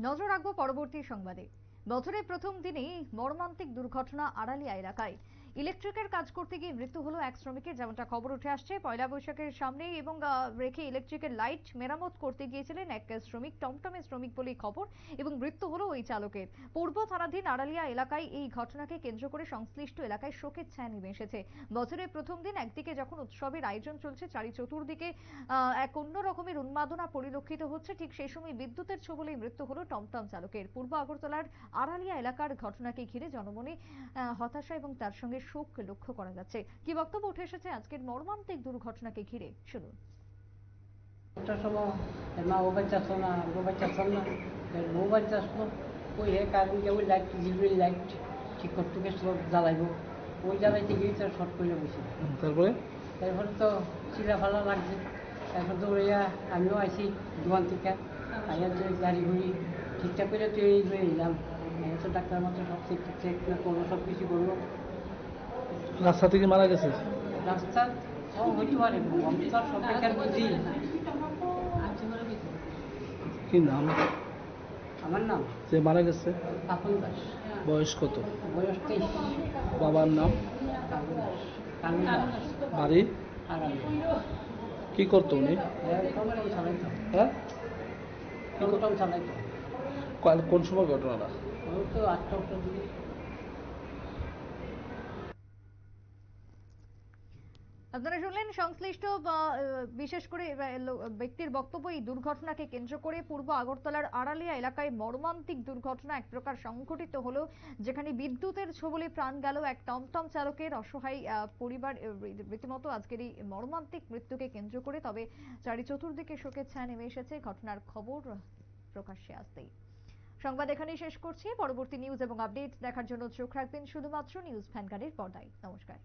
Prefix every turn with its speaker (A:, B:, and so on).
A: নজর রাখবো পরবর্তী সংবাদে। বছরের প্রথম দিনেই মর্মান্তিক দুর্ঘটনা আড়ালিয়া এলাকায়। ইলেকট্রিকের কাজ করতে গিয়ে মৃত্যু হলো এক শ্রমিকের, যেমনটা খবর উঠে আসছে। পয়লা বৈশাখের সামনে এবং রেখে ইলেকট্রিকের লাইট মেরামত করতে গিয়েছিলেন এক শ্রমিক, টমটমের শ্রমিক বলেই খবর, এবং মৃত্যু হলো ওই চালকের। পূর্ব থানাধীন আড়ালিয়া এলাকায় এই ঘটনাকে কেন্দ্র করে সংশ্লিষ্ট এলাকায় শোকের ছায়া নেমে এসেছে। বছরের প্রথম দিন একদিকে যখন উৎসবের আয়োজন চলছে, চারি চতুর্দিকে এক অন্য রকমের উন্মাদনা পরিলক্ষিত হচ্ছে, ঠিক সেই সময় বিদ্যুতের ছোবলেই মৃত্যু হলো টমটম চালকের। পূর্ব আগরতলার আড়ালিয়া এলাকার ঘটনাকে ঘিরে জনমনে হতাশা এবং তার সঙ্গে শোক লক্ষ্য করা যাচ্ছে। কি বক্তব্য উঠে এসেছে আজকের মর্মান্তিক দুর্ঘটনাকে ঘিরে, শুনুন।
B: একটা সময় মা ও বাচ্চা আসলো না, ও বাচ্চা আসলো না, বউ বাচ্চা আসলো। ওই কারেন্টে ওই লাইট জিবির লাইট ঠিক করতে গেছিল, জ্বালাইব। ওই জ্বালাইতে গিয়ে তো শর্ট করে বসে। তারপরে তো চিলা ফালা লাগছে। তারপর দৌড়াইয়া আমিও আইসি দোকান থেকে, আইয়া তো গাড়ি ঘুড়ি ঠিকঠাক করে তৈরি হয়ে এলাম। তো ডাক্তার মাত্র সব চেক না করবো, সব কিছু করবো।
C: রাস্তা থেকে মারা গেছে?
B: রাস্তা হইতে পারে, আমি তো সব বেকার বুঝি।
C: কি নাম?
B: আমার নাম
C: যে মারা গেছে?
B: পাপন দাস।
C: বয়স কত?
B: বয়স 23।
C: বাবার নাম?
B: কালু দাস। কালু দাস।
C: বাড়ি?
B: আড়ালে।
C: কি করতো উনি?
B: টমটম চালাইতো।
C: হ্যাঁ,
B: টমটম চালাইতো।
C: কোন সময় ঘটনাটা?
B: ওই তো 8টার দিকে।
A: আপনারা শুনলেন সংশ্লিষ্ট বিশেষ করে ব্যক্তির বক্তব্য। এই দুর্ঘটনাকে কেন্দ্র করে পূর্ব আগরতলার আড়ালিয়া এলাকায় মর্মান্তিক দুর্ঘটনা এক প্রকার সংঘটিত হলো, যেখানে বিদ্যুতের ছোবলে প্রাণ গেল এক টমটম চালকের। অসহায় পরিবার রীতিমতো আজকের এই মর্মান্তিক মৃত্যুকে কেন্দ্র করে তবে চারি চতুর্দিকে শোকের ছায়া নেমে এসেছে ঘটনার খবর প্রকাশ্যে আসতেই। সংবাদ এখানেই শেষ করছি। পরবর্তী নিউজ এবং আপডেট দেখার জন্য চোখ রাখবেন শুধুমাত্র নিউজ ভ্যানগার্ডের পর্দায়। নমস্কার।